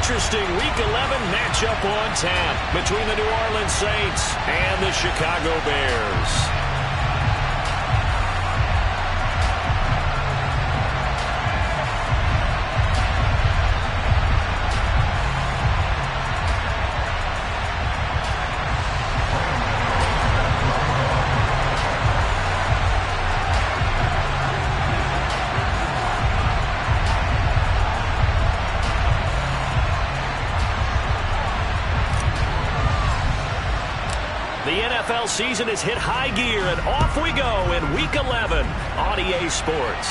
interesting Week 11 matchup on tap between the New Orleans Saints and the Chicago Bears. The NFL season has hit high gear, and off we go in Week 11 on EA Sports.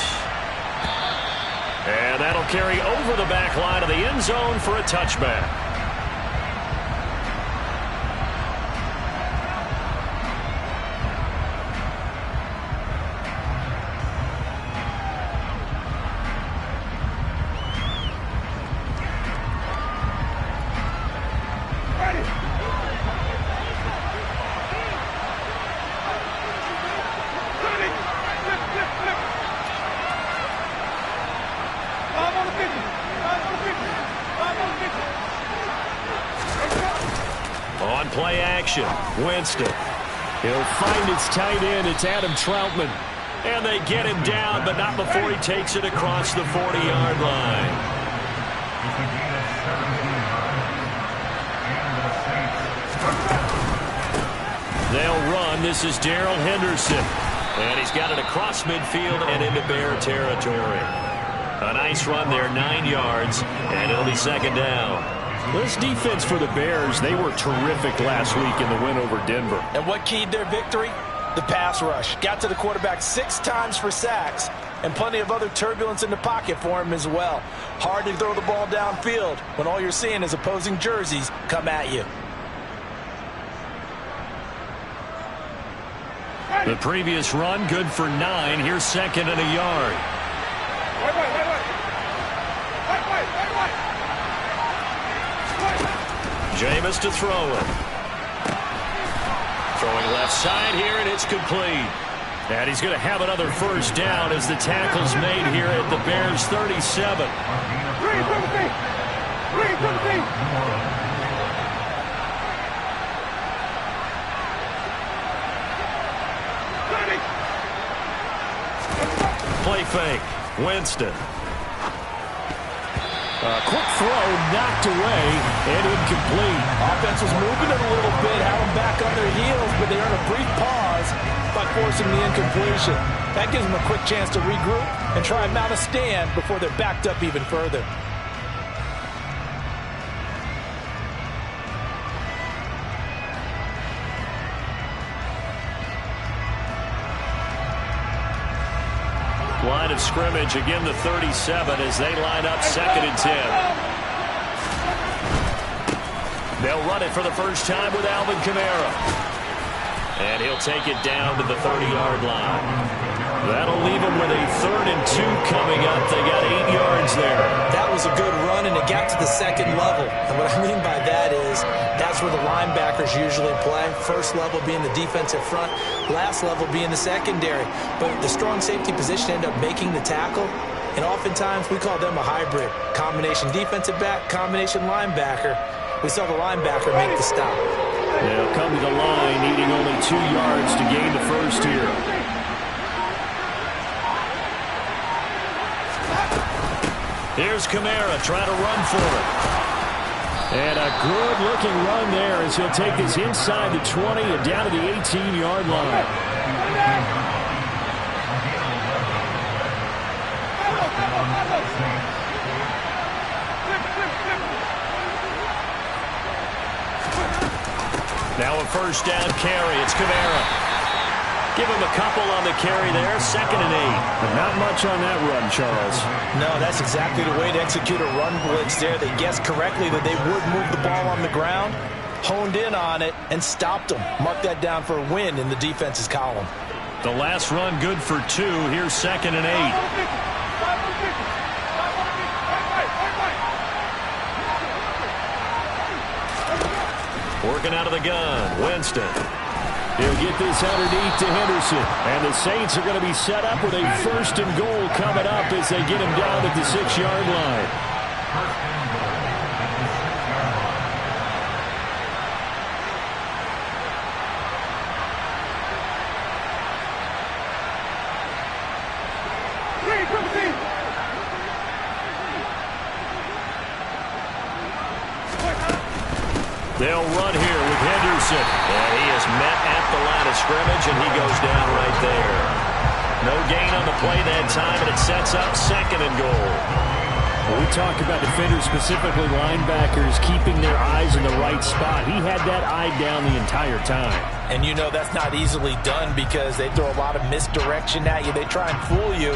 And that'll carry over the back line of the end zone for a touchback. On play action, Winston. He'll find his tight end. It's Adam Troutman. And they get him down, but not before he takes it across the 40-yard line. They'll run. This is Darrell Henderson. And he's got it across midfield and into Bear territory. A nice run there, 9 yards, and it'll be second down. This defense for the Bears, they were terrific last week in the win over Denver. And what keyed their victory? The pass rush. Got to the quarterback 6 times for sacks, and plenty of other turbulence in the pocket for him as well. Hard to throw the ball downfield when all you're seeing is opposing jerseys come at you. The previous run, good for 9. Here's second and a yard. Jameis to throw it. Throwing left side here, and it's complete. And he's going to have another first down as the tackle's made here at the Bears' 37. Play fake. Winston. Quick throw, knocked away, and incomplete. Offense was moving it a little bit, had them back on their heels, but they earned a brief pause by forcing the incompletion. That gives them a quick chance to regroup and try and mount a stand before they're backed up even further. Line of scrimmage, again the 37 as they line up second and 10. They'll run it for the first time with Alvin Kamara. And he'll take it down to the 30-yard line. That'll leave them with a 3rd and 2 coming up. They got 8 yards there. That was a good run, and it got to the second level. And what I mean by that is that's where the linebackers usually play. First level being the defensive front, last level being the secondary. But the strong safety position ended up making the tackle, and oftentimes we call them a hybrid. Combination defensive back, combination linebacker. We saw the linebacker make the stop. They'll come to the line needing only 2 yards to gain the first here. Here's Kamara trying to run for it. And a good-looking run there as he'll take this inside the 20 and down to the 18-yard line. Now a first down carry. It's Kamara. Give him a couple on the carry there. 2nd and 8. But not much on that run, Charles. No, that's exactly the way to execute a run blitz there. They guessed correctly that they would move the ball on the ground, honed in on it, and stopped them. Mark that down for a win in the defense's column. The last run good for 2. Here's 2nd and 8. Working out of the gun, Winston. He'll get this underneath to Henderson. And the Saints are going to be set up with a 1st and goal coming up as they get him down at the 6-yard line. They'll run here with Henderson. And he is met at the line of scrimmage, and he goes down right there. No gain on the play that time, and it sets up 2nd and goal. Well, we talk about defenders, specifically linebackers, keeping their eyes in the right spot. He had that eye down the entire time. And you know that's not easily done because they throw a lot of misdirection at you. They try and fool you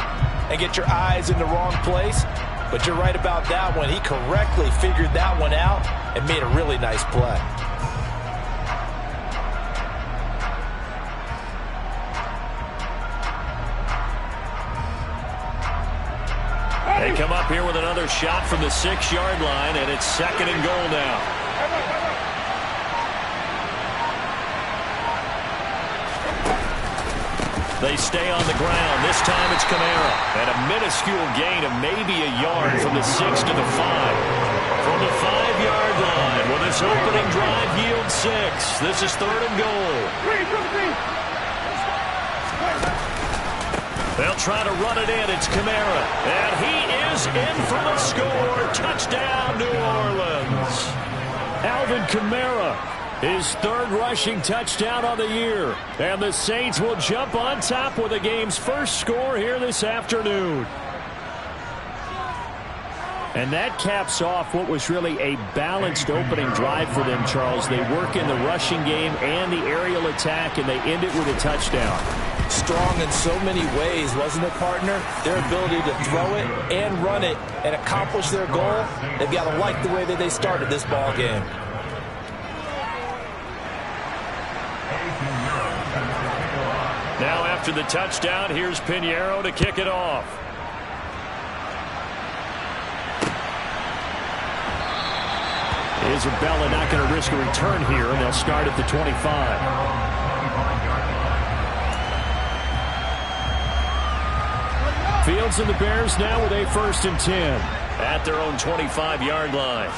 and get your eyes in the wrong place. But you're right about that one. He correctly figured that one out and made a really nice play. They come up here with another shot from the 6-yard line, and it's 2nd and goal now. They stay on the ground. This time it's Kamara. And a minuscule gain of maybe a yard from the 6 to the 5. From the 5-yard line, will this opening drive yield 6? This is 3rd and goal. They'll try to run it in. It's Kamara. And he is in for the score. Touchdown, New Orleans. Alvin Kamara, his 3rd rushing touchdown on the year. And the Saints will jump on top with the game's first score here this afternoon. And that caps off what was really a balanced opening drive for them, Charles. They work in the rushing game and the aerial attack, and they end it with a touchdown. Strong in so many ways, wasn't it, partner? Their ability to throw it and run it and accomplish their goal, they've got to like the way that they started this ball game. Now after the touchdown, here's Pinheiro to kick it off. Isabella not going to risk a return here, and they'll start at the 25. Fields and the Bears now with a 1st and 10. At their own 25-yard line.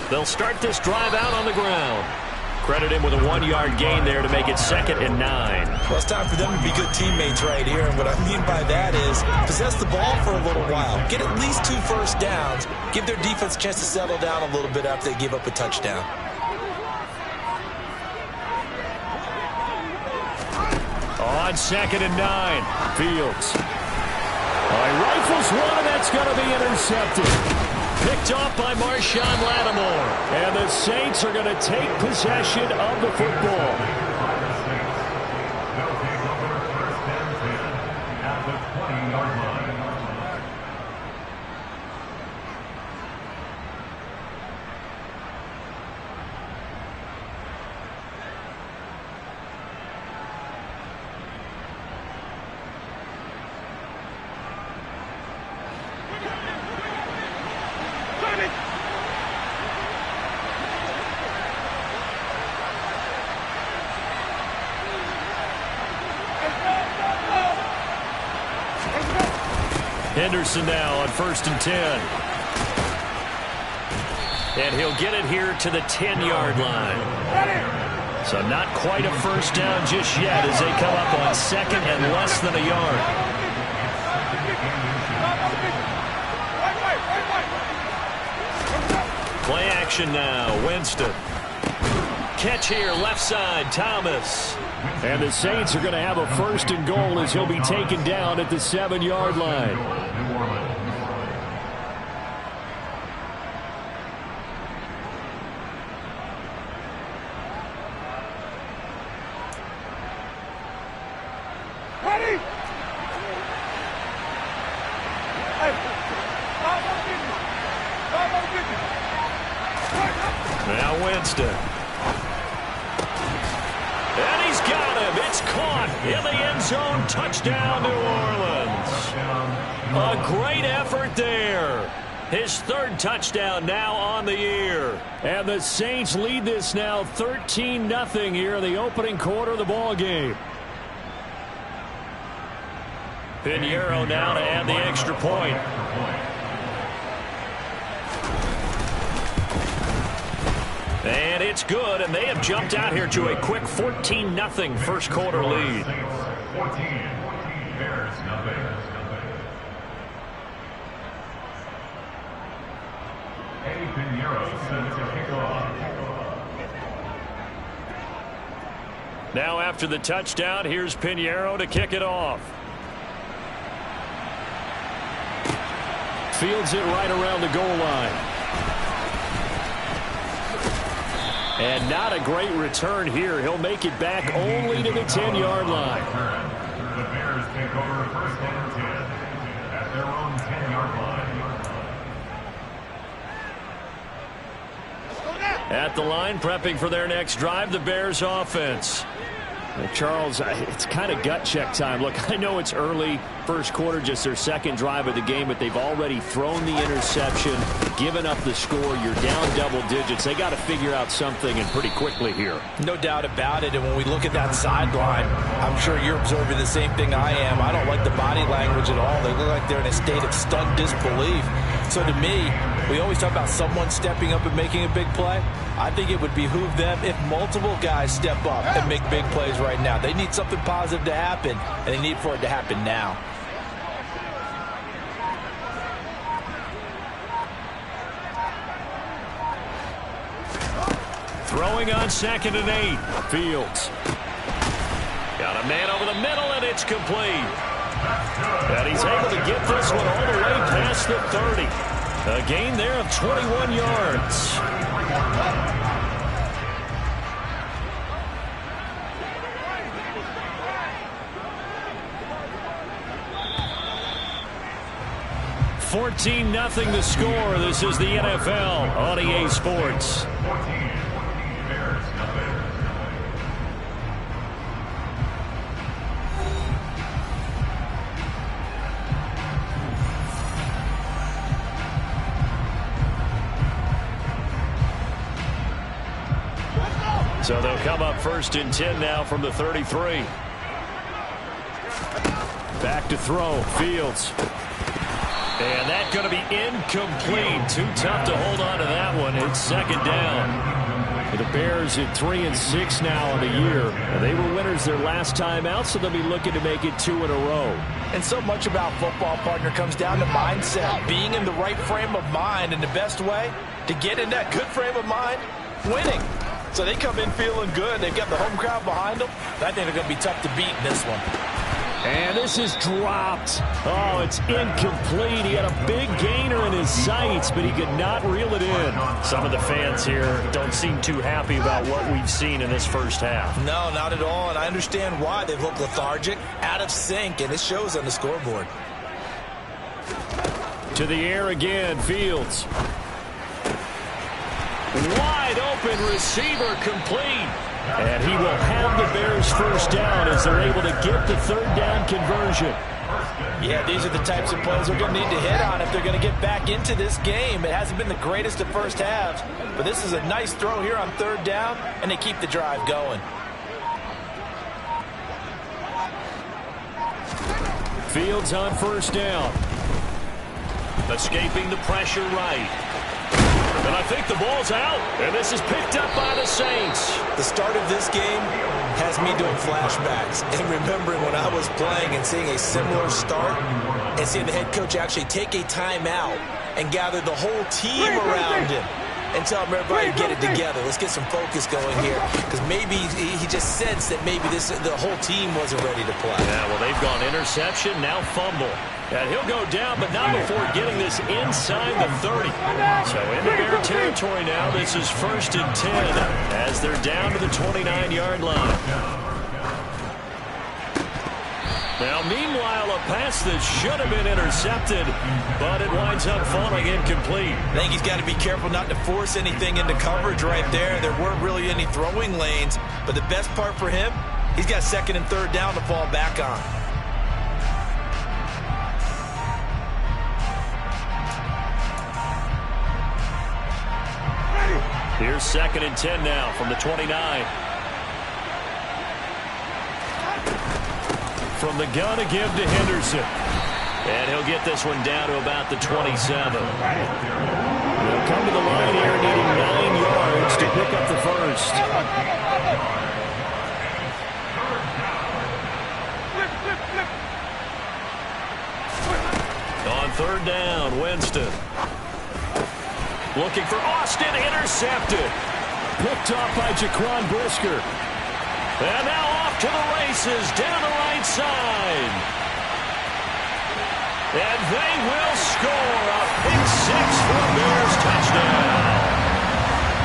They'll start this drive out on the ground. Credit him with a 1-yard gain there to make it 2nd and 9. Well, it's time for them to be good teammates right here. And what I mean by that is possess the ball for a little while. Get at least 2 first downs. Give their defense a chance to settle down a little bit after they give up a touchdown. On 2nd and 9. Fields. Rifles one, and that's going to be intercepted. Picked off by Marshawn Lattimore. And the Saints are going to take possession of the football. Henderson now on 1st and 10. And he'll get it here to the 10-yard line. So not quite a first down just yet as they come up on 2nd and less than a yard. Play action now. Winston. Catch here, left side, Thomas. And the Saints are going to have a 1st and goal as he'll be taken down at the 7-yard line. Now Winston. And he's got him. It's caught in the end zone. Touchdown, New Orleans. A great effort there. His 3rd touchdown now on the year. And the Saints lead this now 13-0 here in the opening quarter of the ball game. Pinheiro now to add the extra point. And it's good, and they have jumped out here to a quick 14-0 first quarter lead. 14, Bears, nothing. Now after the touchdown, here's Pinheiro to kick it off. Fields it right around the goal line. And not a great return here. He'll make it back only to the 10-yard line. The Bears take over first and 10 at their own 10-yard line. At the line, prepping for their next drive, the Bears offense. Charles, it's kind of gut check time. Look, I know it's early, first quarter, just their second drive of the game, but they've already thrown the interception, given up the score. You're down double digits. They got to figure out something, and pretty quickly here. No doubt about it, and when we look at that sideline, I'm sure you're observing the same thing I am. I don't like the body language at all. They look like they're in a state of stunned disbelief. So to me, we always talk about someone stepping up and making a big play. I think it would behoove them if multiple guys step up and make big plays right now. They need something positive to happen, and they need for it to happen now. Throwing on 2nd and 8. Fields. Got a man over the middle, and it's complete. And he's able to get this one all the way past the 30. A gain there of 21 yards. $14-0 the score. This is the NFL on EA Sports. So they'll come up 1st and 10 now from the 33. Back to throw. Fields. And that's going to be incomplete. Too tough to hold on to that one. It's 2nd down. The Bears at 3-6 now on the year. They were winners their last time out, so they'll be looking to make it 2 in a row. And so much about football, partner, comes down to mindset. Being in the right frame of mind, and the best way to get in that good frame of mind, winning. So they come in feeling good. They've got the home crowd behind them. I think they're going to be tough to beat in this one. And this is dropped. Oh, it's incomplete. He had a big gainer in his sights, but he could not reel it in. Some of the fans here don't seem too happy about what we've seen in this first half. No, not at all, and I understand why. They've looked lethargic, out of sync, and it shows on the scoreboard. To the air again, Fields. Wide open receiver, complete. And he will have the Bears first down as they're able to get the 3rd down conversion. Yeah, these are the types of plays they're going to need to hit on if they're going to get back into this game. It hasn't been the greatest of first halves, but this is a nice throw here on 3rd down, and they keep the drive going. Fields on 1st down. Escaping the pressure right. And I think the ball's out, and this is picked up by the Saints. The start of this game has me doing flashbacks and remembering when I was playing and seeing a similar start and seeing the head coach actually take a timeout and gather the whole team around him and tell everybody to get it together. Let's get some focus going here, because maybe he just sensed that maybe the whole team wasn't ready to play. Yeah, well, they've gone interception, now fumble. And he'll go down, but not before getting this inside the 30. So into Bear territory now. This is 1st and 10 as they're down to the 29-yard line. Now, meanwhile, a pass that should have been intercepted, but it winds up falling incomplete. I think he's got to be careful not to force anything into coverage right there. There weren't really any throwing lanes, but the best part for him, he's got 2nd and 3rd down to fall back on. Here's 2nd and 10 now from the 29. From the gun to give to Henderson. And he'll get this one down to about the 27. They'll come to the line here needing 9 yards to pick up the first. On 3rd down, Winston. Looking for Austin, intercepted. Picked off by Jaquan Brisker. And now off to the races down the right side. And they will score a pick six for a Bears touchdown.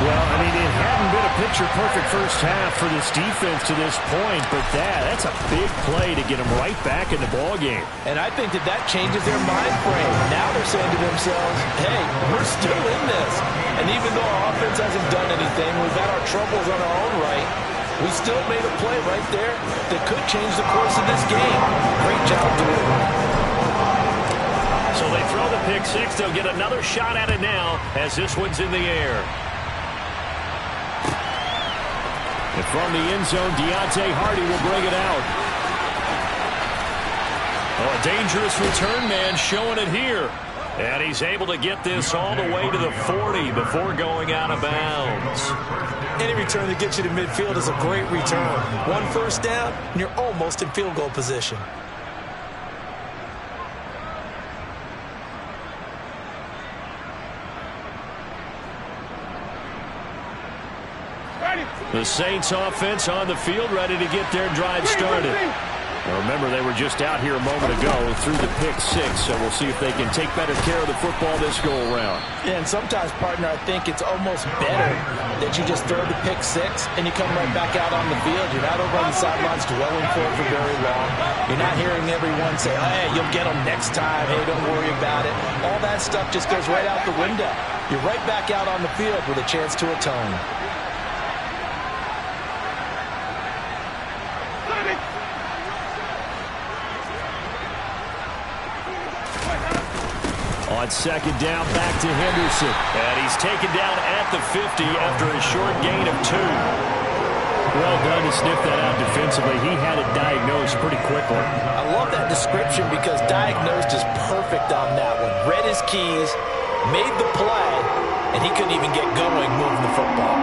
Well, I mean, it hadn't been a picture-perfect first half for this defense to this point, but that's a big play to get them right back in the ballgame. And I think that changes their mind frame. Now they're saying to themselves, hey, we're still in this. And even though our offense hasn't done anything, we've had our troubles on our own right, we still made a play right there that could change the course of this game. Great job doing it. So they throw the pick six. They'll get another shot at it now as this one's in the air. And from the end zone, Deontay Hardy will bring it out. Oh, a dangerous return man showing it here. And he's able to get this all the way to the 40 before going out of bounds. Any return that gets you to midfield is a great return. One first down, and you're almost in field goal position. The Saints offense on the field, ready to get their drive started. Now remember, they were just out here a moment ago through the pick six, so we'll see if they can take better care of the football this go-around. Yeah, and sometimes, partner, I think it's almost better that you just throw the pick six and you come right back out on the field. You're not over on the sidelines dwelling for it for very long. You're not hearing everyone say, hey, you'll get them next time. Hey, don't worry about it. All that stuff just goes right out the window. You're right back out on the field with a chance to atone. On second down, back to Henderson. And he's taken down at the 50 after a short gain of 2. Well done to sniff that out defensively. He had it diagnosed pretty quickly. I love that description because diagnosed is perfect on that one. Read his keys, made the play, and he couldn't even get going moving the football.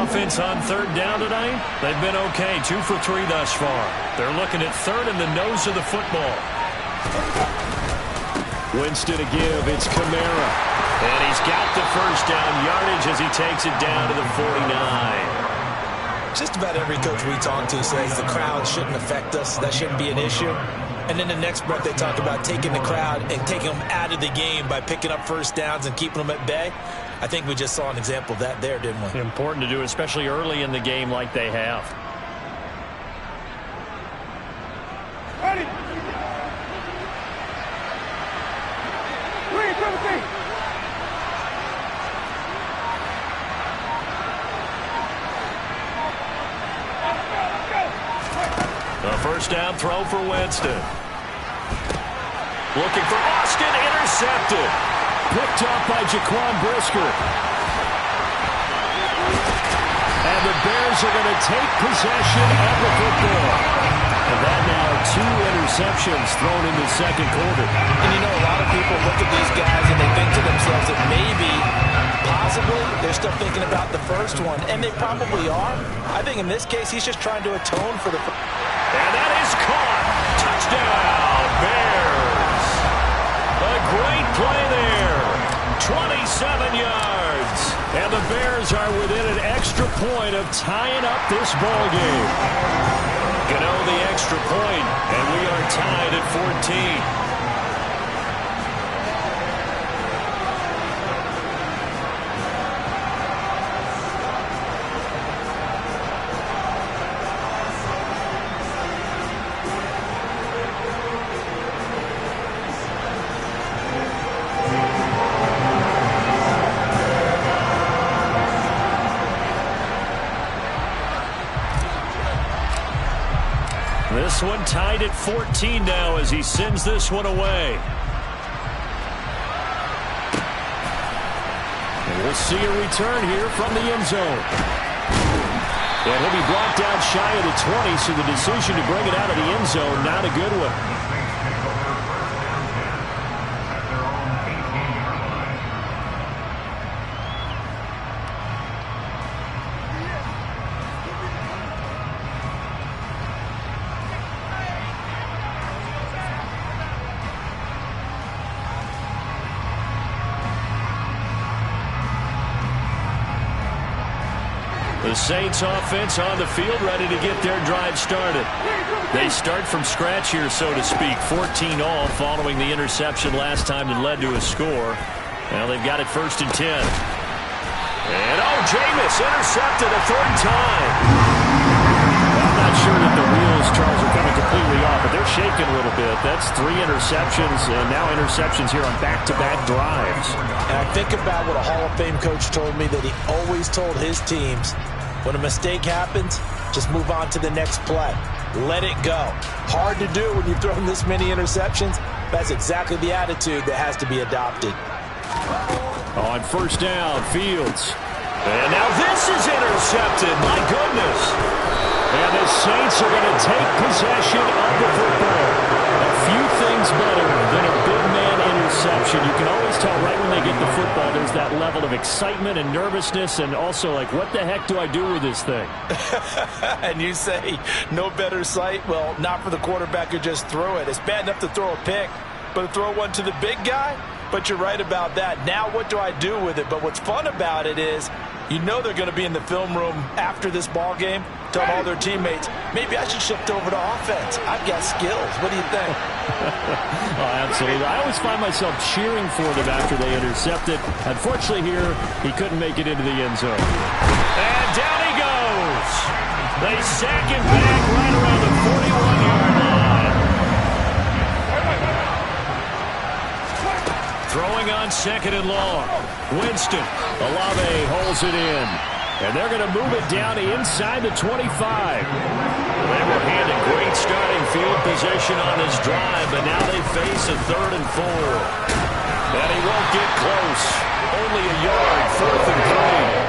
Offense on third down tonight, they've been okay. 2 for 3 thus far. They're looking at third in the nose of the football. Winston to give. It's Kamara. And he's got the first down yardage as he takes it down to the 49. Just about every coach we talk to says the crowd shouldn't affect us. That shouldn't be an issue. And then the next breath they talk about taking the crowd and taking them out of the game by picking up first downs and keeping them at bay. I think we just saw an example of that there, didn't we? Important to do, especially early in the game like they have. Ready. 3, 17. The first down throw for Winston. Looking for Austin, intercepted. Picked off by Jaquan Brisker. And the Bears are going to take possession of the football. And that now 2 interceptions thrown in the second quarter. And you know, a lot of people look at these guys and they think to themselves that maybe, possibly, they're still thinking about the first one. And they probably are. I think in this case, he's just trying to atone for the first. And that is caught. Touchdown, Bears. A great play there. 27 yards. And the Bears are within an extra point of tying up this ball game. Gano the extra point, and we are tied at 14. This one tied at 14 now as he sends this one away. And we'll see a return here from the end zone. And he'll be brought down shy of the 20, so the decision to bring it out of the end zone, not a good one. The Saints offense on the field, ready to get their drive started. They start from scratch here, so to speak. 14 all following the interception last time that led to a score. Now they've got it 1st and 10. And Jameis intercepted a 3rd time. I'm not sure that the wheels, Charles, are coming completely off, but they're shaking a little bit. That's 3 interceptions, and now interceptions here on back-to-back drives. And I think about what a Hall of Fame coach told me, that he always told his teams, when a mistake happens, just move on to the next play. Let it go. Hard to do when you've thrown this many interceptions. That's exactly the attitude that has to be adopted. On 1st down, Fields. And now this is intercepted. My goodness. And the Saints are going to take possession of the football. A few things better than a big man interception. You can always tell right when they get the football, there's that level of excitement and nervousness, and also like, what the heck do I do with this thing? And you say, no better sight? Well, not for the quarterback who just threw it. It's bad enough to throw a pick, but to throw one to the big guy? But you're right about that. Now what do I do with it? But what's fun about it is, you know they're going to be in the film room after this ball game, telling all their teammates, maybe I should shift over to offense. I've got skills. What do you think? Absolutely. I always find myself cheering for them after they intercept it. Unfortunately here, he couldn't make it into the end zone. And down he goes. They sack him back right around the 41-yard line. Throwing on 2nd and long. Winston. Olave holds it in. And they're going to move it down inside the 25. They were handed great starting field position on this drive, but now they face a 3rd and 4. And he won't get close. Only a yard, 4th and 3.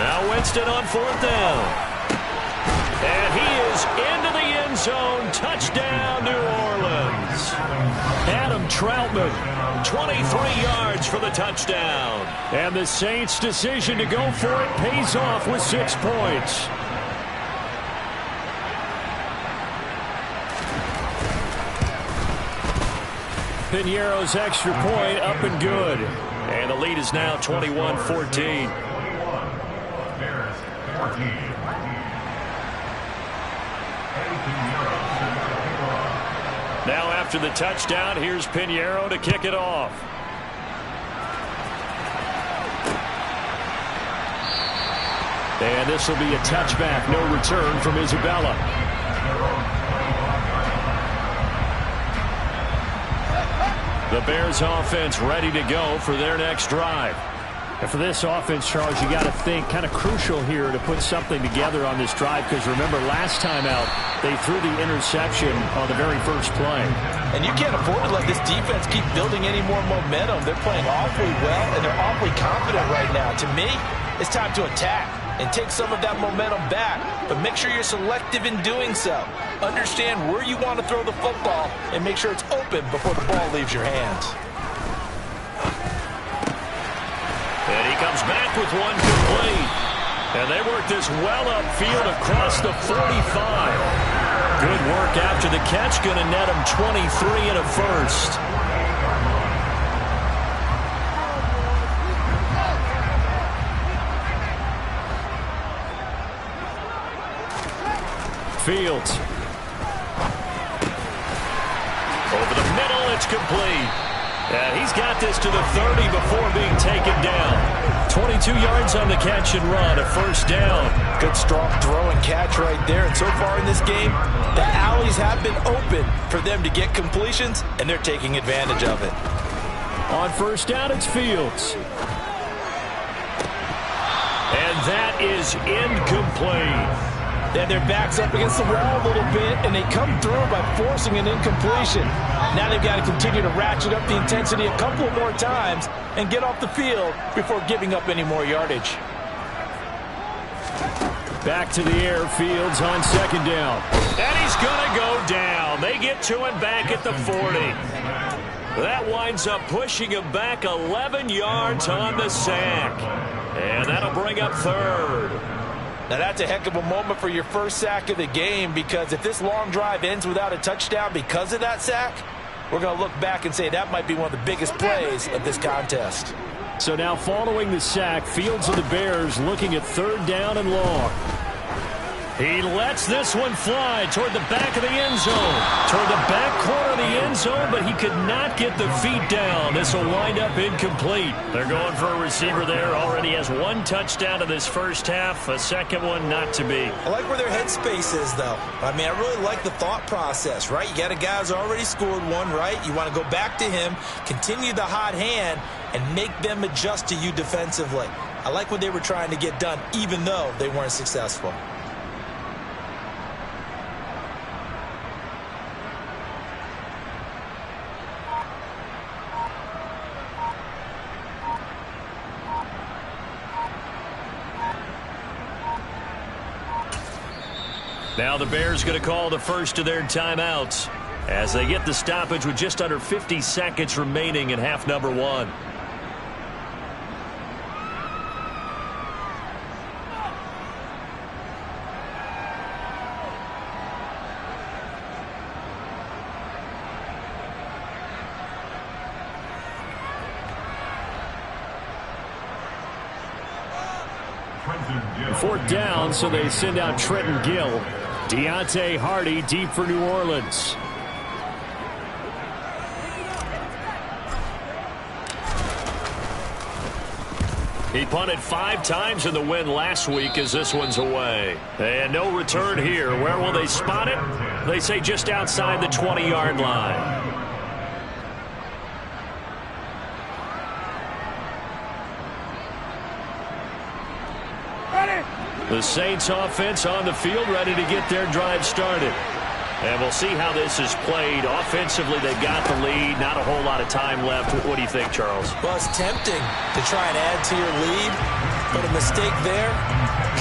Now Winston on 4th down. And he is into the end zone. Touchdown, New Orleans. Adam Troutman, 23 yards for the touchdown. And the Saints' decision to go for it pays off with 6 points. Piñeiro's extra point up and good. And the lead is now 21-14. Bears 14. Now after the touchdown, here's Piñeiro to kick it off. And this will be a touchback, no return from Isabella. The Bears offense ready to go for their next drive. And for this offense, Charles, you got to think kind of crucial here to put something together on this drive, because remember last time out they threw the interception on the very first play. And you can't afford to let this defense keep building any more momentum. They're playing awfully well, and they're awfully confident right now. To me, it's time to attack and take some of that momentum back, but make sure you're selective in doing so. Understand where you want to throw the football and make sure it's open before the ball leaves your hands. And he comes back with one complete. And they work this well upfield across the 45. Good work after the catch. Going to net him 23 and a first. Fields. Over the middle, it's complete. And he's got this to the 30 before being taken down. 22 yards on the catch and run, a first down. Good strong throw and catch right there. And so far in this game, the alleys have been open for them to get completions, and they're taking advantage of it. On first down, it's Fields. And that is incomplete. Then their back's up against the wall a little bit, and they come through by forcing an incompletion. Now they've got to continue to ratchet up the intensity a couple more times and get off the field before giving up any more yardage. Back to the air, Fields on second down. And he's going to go down. They get to him back at the 40. That winds up pushing him back 11 yards on the sack. And that'll bring up third. Now, that's a heck of a moment for your first sack of the game, because if this long drive ends without a touchdown because of that sack, we're going to look back and say that might be one of the biggest plays of this contest. So now following the sack, Fields of the Bears looking at 3rd down and long. He lets this one fly toward the back of the end zone. Toward the back corner of the end zone, but he could not get the feet down. This will wind up incomplete. They're going for a receiver there. Already has 1 touchdown in this first half. A second one not to be. I like where their headspace is, though. I mean, I really like the thought process, right? You got a guy who's already scored one, right? You want to go back to him, continue the hot hand, and make them adjust to you defensively. I like what they were trying to get done, even though they weren't successful. Now the Bears going to call the first of their timeouts as they get the stoppage with just under 50 seconds remaining in half number 1. Fourth down, so they send out Trenton Gill. Deontay Hardy deep for New Orleans. He punted 5 times in the win last week as this one's away. And no return here. Where will they spot it? They say just outside the 20-yard line. The Saints offense on the field, ready to get their drive started. And we'll see how this is played. Offensively, they've got the lead. Not a whole lot of time left. What do you think, Charles? Well, it's tempting to try and add to your lead, but a mistake there,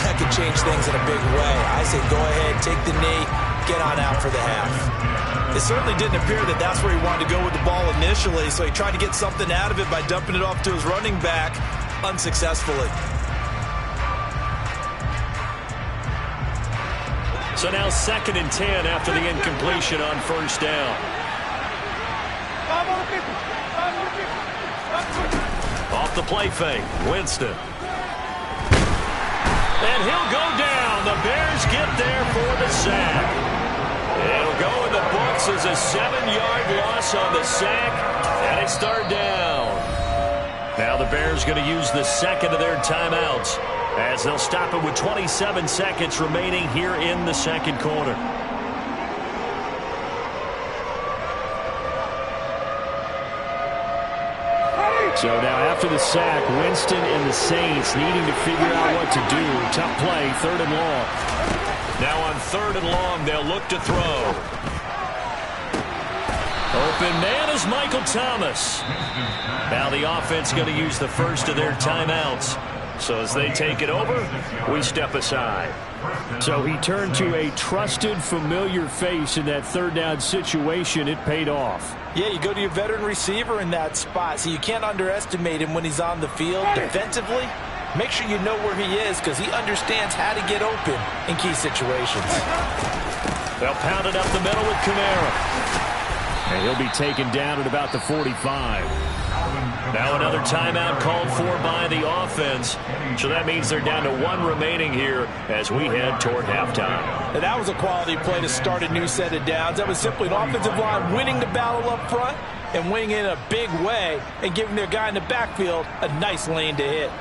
that could change things in a big way. I say go ahead, take the knee, get on out for the half. It certainly didn't appear that that's where he wanted to go with the ball initially, so he tried to get something out of it by dumping it off to his running back unsuccessfully. So now 2nd and 10 after the incompletion on first down. Off the play fake, Winston. And he'll go down. The Bears get there for the sack. It'll go in the books as a 7-yard loss on the sack, and it's 3rd down. Now the Bears going to use the second of their timeouts, as they'll stop it with 27 seconds remaining here in the second quarter. So now after the sack, Winston and the Saints needing to figure out what to do. Tough play, 3rd and long. Now on 3rd and long, they'll look to throw. Open man is Michael Thomas. Now the offense going to use the first of their timeouts. So as they take it over, we step aside. So he turned to a trusted, familiar face in that 3rd down situation. It paid off. Yeah, you go to your veteran receiver in that spot, so you can't underestimate him when he's on the field. Defensively, make sure you know where he is, because he understands how to get open in key situations. They'll pound it up the middle with Kamara. And he'll be taken down at about the 45. Now another timeout called for by the offense. So that means they're down to 1 remaining here as we head toward halftime. And that was a quality play to start a new set of downs. That was simply an offensive line winning the battle up front and winning in a big way and giving their guy in the backfield a nice lane to hit.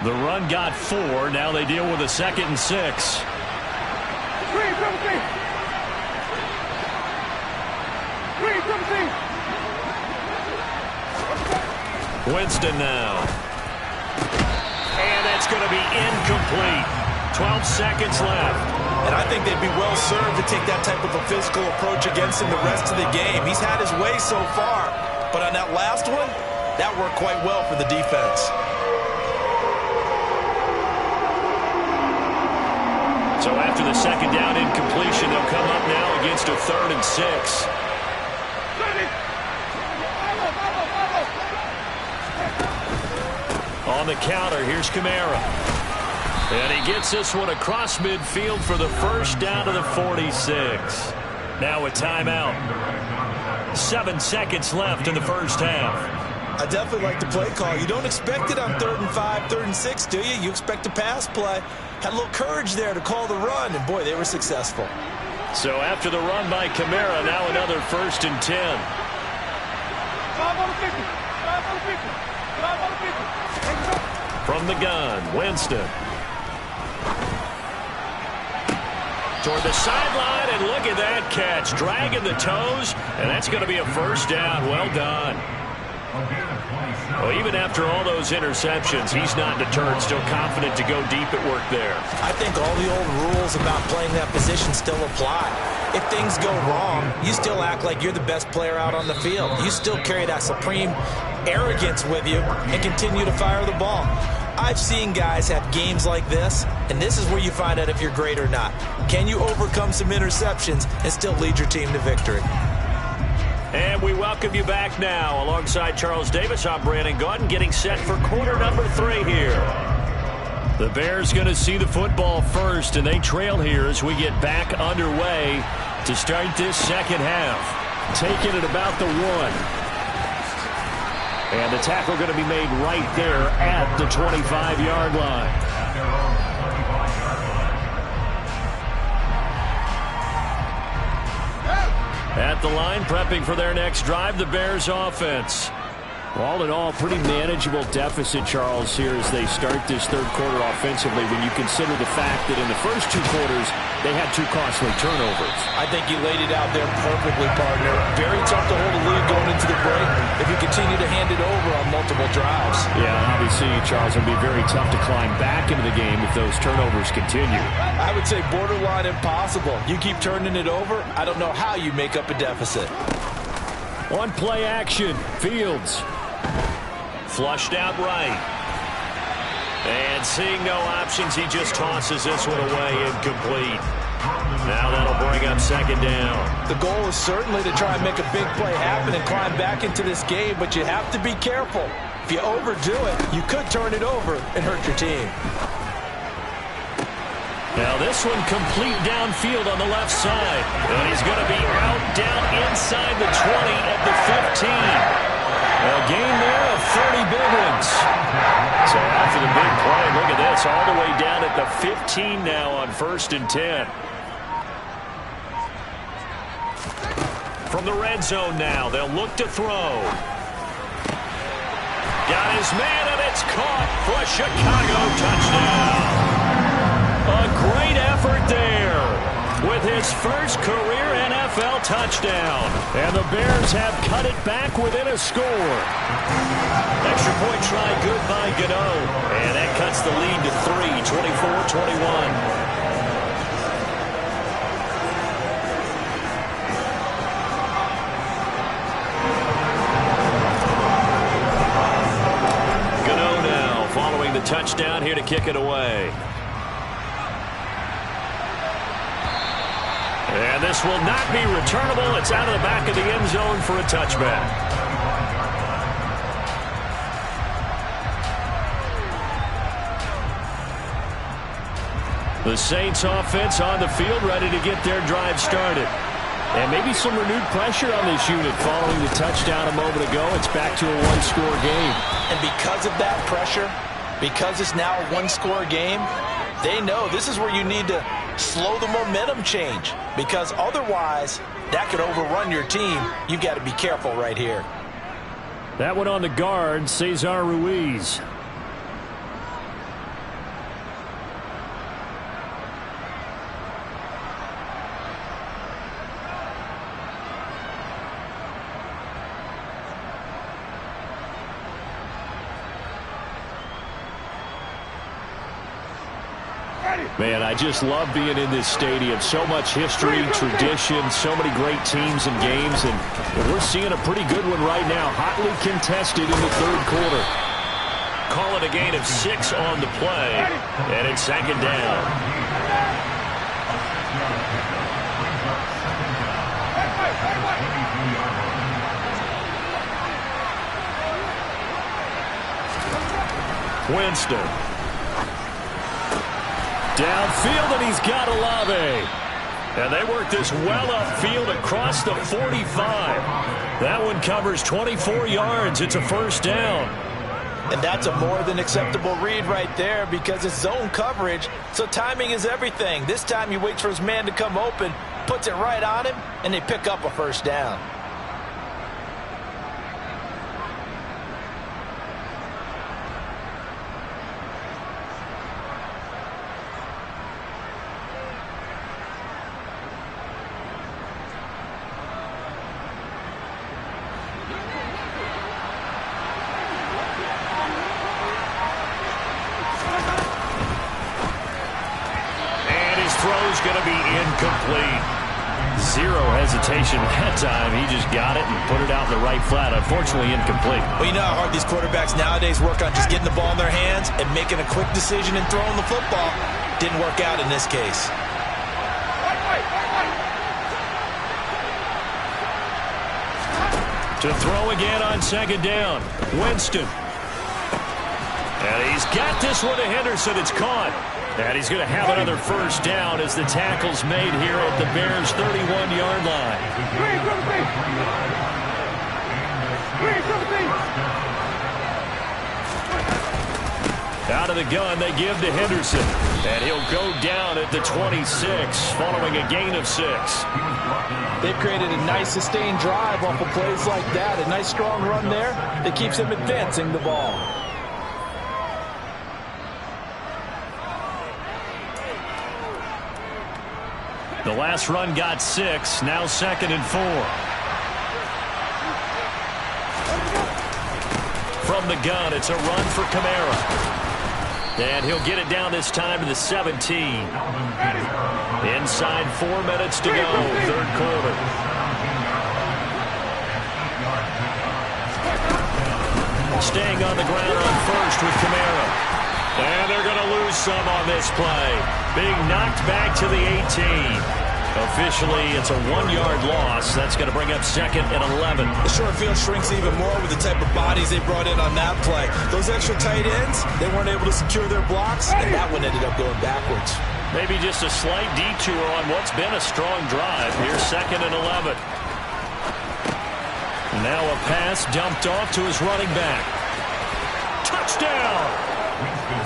The run got 4. Now they deal with a 2nd and 6. Winston now. And that's going to be incomplete. 12 seconds left. And I think they'd be well served to take that type of a physical approach against him the rest of the game. He's had his way so far, but on that last one, that worked quite well for the defense. So after the 2nd down incompletion, they'll come up now against a 3rd and 6. On the counter, here's Kamara. And he gets this one across midfield for the first down to the 46. Now a timeout. 7 seconds left in the first half. I definitely like the play call. You don't expect it on 3rd and 5, 3rd and 6, do you? You expect a pass play. Had a little courage there to call the run, and boy, they were successful. So after the run by Kamara, now another 1st and 10. From the gun, Winston. Toward the sideline, and look at that catch. Dragging the toes, and that's going to be a first down. Well done. Well, even after all those interceptions, he's not deterred, still confident to go deep at work there. I think all the old rules about playing that position still apply. If things go wrong, you still act like you're the best player out on the field. You still carry that supreme arrogance with you and continue to fire the ball. I've seen guys have games like this, and this is where you find out if you're great or not. Can you overcome some interceptions and still lead your team to victory? And we welcome you back now. Alongside Charles Davis, I'm Brandon Gaudin, getting set for quarter number 3 here. The Bears going to see the football first, and they trail here as we get back underway to start this second half. Taking it about the 1. And the tackle going to be made right there at the 25-yard line. At the line, prepping for their next drive, the Bears offense. All in all, pretty manageable deficit, Charles, here as they start this third quarter offensively when you consider the fact that in the first 2 quarters, they had 2 costly turnovers. I think you laid it out there perfectly, partner. Very tough to hold a lead going into the break if you continue to hand it over on multiple drives. Yeah, obviously, Charles, it would be very tough to climb back into the game if those turnovers continue. I would say borderline impossible. You keep turning it over, I don't know how you make up a deficit. On play action, Fields. Flushed out right. And seeing no options, he just tosses this one away, incomplete. Now that'll bring up second down. The goal is certainly to try and make a big play happen and climb back into this game, but you have to be careful. If you overdo it, you could turn it over and hurt your team. Now this one complete downfield on the left side. And he's going to be out down inside the 20 at the 15. A gain there of 30 big ones. So after the big play, look at this, all the way down at the 15 now on 1st and 10. From the red zone now, they'll look to throw. Got his man, and it's caught for a Chicago touchdown. A great effort there with his first career NFL touchdown. And the Bears have cut it back within a score. Extra point try good by Gano. And that cuts the lead to 3, 24-21. Following the touchdown here to kick it away. And this will not be returnable. It's out of the back of the end zone for a touchback. The Saints offense on the field ready to get their drive started. And maybe some renewed pressure on this unit following the touchdown a moment ago. It's back to a one-score game. And because of that pressure, because it's now a one-score game, they know this is where you need to slow the momentum change. Because otherwise, that could overrun your team. You've got to be careful right here. That one on the guard, Cesar Ruiz. Man, I just love being in this stadium. So much history, tradition, so many great teams and games. And we're seeing a pretty good one right now. Hotly contested in the third quarter. Call it a gain of 6 on the play. And it's second down. Winston. Downfield, and he's got Olave. And they work this well upfield across the 45. That one covers 24 yards. It's a first down. And that's a more than acceptable read right there because it's zone coverage, so timing is everything. This time he waits for his man to come open, puts it right on him, and they pick up a first down. Going to be incomplete. Zero hesitation that time. He just got it and put it out in the right flat. Unfortunately, incomplete. Well, you know how hard these quarterbacks nowadays work on just getting the ball in their hands and making a quick decision and throwing the football. Didn't work out in this case. To throw again on second down. Winston. And he's got this one to Henderson. It's caught. And he's going to have another first down as the tackle's made here at the Bears' 31-yard line. Out of the gun, they give to Henderson. And he'll go down at the 26, following a gain of 6. They've created a nice sustained drive off of plays like that. A nice strong run there that keeps them advancing the ball. The last run got 6, now 2nd and 4. From the gun, it's a run for Kamara. And he'll get it down this time to the 17. Inside 4 minutes to go, third quarter. Staying on the ground on first with Kamara. And they're going to lose some on this play. Being knocked back to the 18. Officially, it's a 1-yard loss. That's going to bring up 2nd and 11. The short field shrinks even more with the type of bodies they brought in on that play. Those extra tight ends, they weren't able to secure their blocks, and that one ended up going backwards. Maybe just a slight detour on what's been a strong drive. Here's 2nd and 11. Now a pass dumped off to his running back. Touchdown!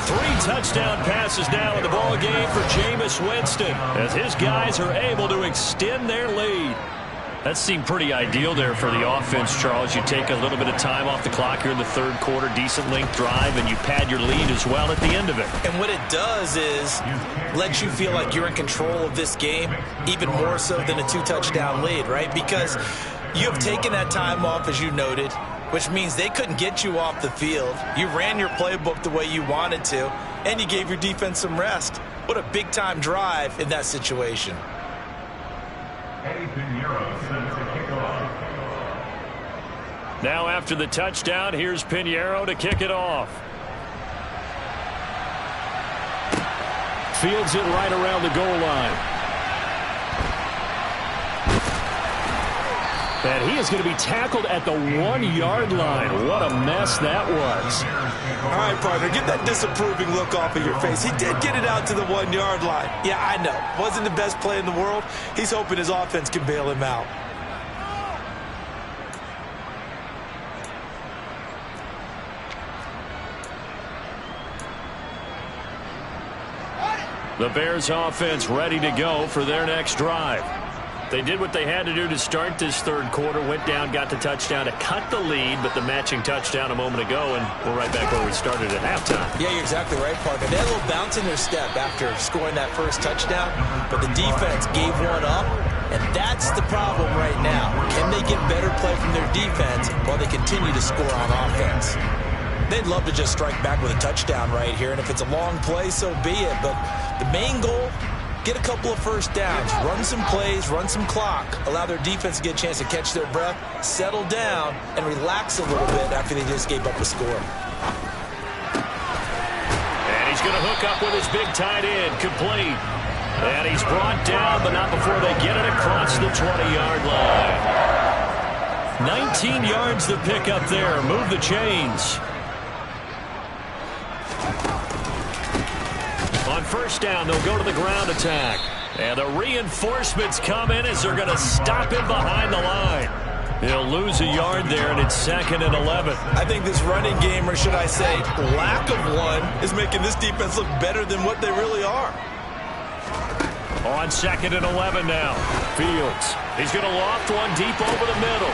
3 touchdown passes now in the ball game for Jameis Winston as his guys are able to extend their lead. That seemed pretty ideal there for the offense, Charles. You take a little bit of time off the clock here in the third quarter, decent length drive, and you pad your lead as well at the end of it. And what it does is let you feel like you're in control of this game, even more so than a 2-touchdown lead, right? Because you have taken that time off, as you noted, which means they couldn't get you off the field. You ran your playbook the way you wanted to, and you gave your defense some rest. What a big-time drive in that situation. Now after the touchdown, here's Pinheiro to kick it off. Fields it right around the goal line. And he is going to be tackled at the 1-yard line. What a mess that was. All right, partner, get that disapproving look off of your face. He did get it out to the 1-yard line. Yeah, I know. Wasn't the best play in the world. He's hoping his offense can bail him out. The Bears offense ready to go for their next drive. They did what they had to do to start this third quarter, went down, got the touchdown to cut the lead, but the matching touchdown a moment ago, and we're right back where we started at halftime. Yeah, you're exactly right, Parker. They had a little bounce in their step after scoring that first touchdown, but the defense gave one up, and that's the problem right now. Can they get better play from their defense while they continue to score on offense? They'd love to just strike back with a touchdown right here, and if it's a long play, so be it, but the main goal, get a couple of first downs, run some plays, run some clock, allow their defense to get a chance to catch their breath, settle down, and relax a little bit after they just gave up a score. And he's going to hook up with his big tight end, complete. And he's brought down, but not before they get it across the 20-yard line. 19 yards to pick up there. Move the chains. first down. They'll go to the ground attack. And the reinforcements come in as they're going to stop him behind the line. He'll lose a yard there, and it's 2nd and 11. I think this running game, or should I say lack of one, is making this defense look better than what they really are. On 2nd and 11 now. Fields. He's going to loft one deep over the middle.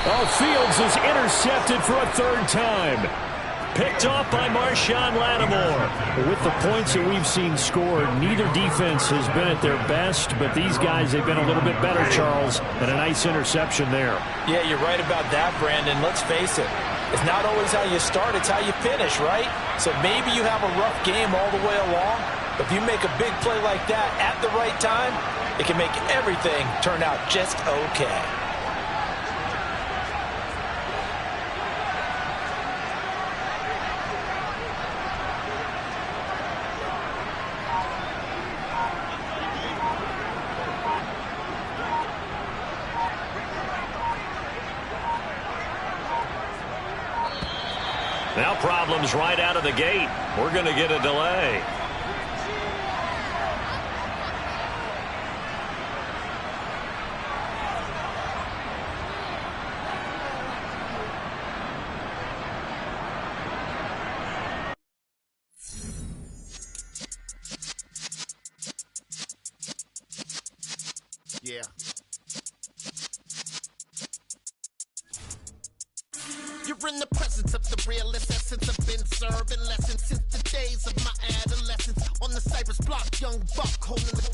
Oh, Fields is intercepted for a 3rd time. Picked off by Marshawn Lattimore. With the points that we've seen scored, neither defense has been at their best, but these guys, they've been a little bit better, Charles, and a nice interception there. Yeah, you're right about that, Brandon. Let's face it. It's not always how you start, it's how you finish, right? So maybe you have a rough game all the way along, but if you make a big play like that at the right time, it can make everything turn out just okay. Now problems right out of the gate. We're going to get a delay. Yeah. You're in the presence of the realest essence. I've been serving lessons since the days of my adolescence. On the Cypress block, young buck holding the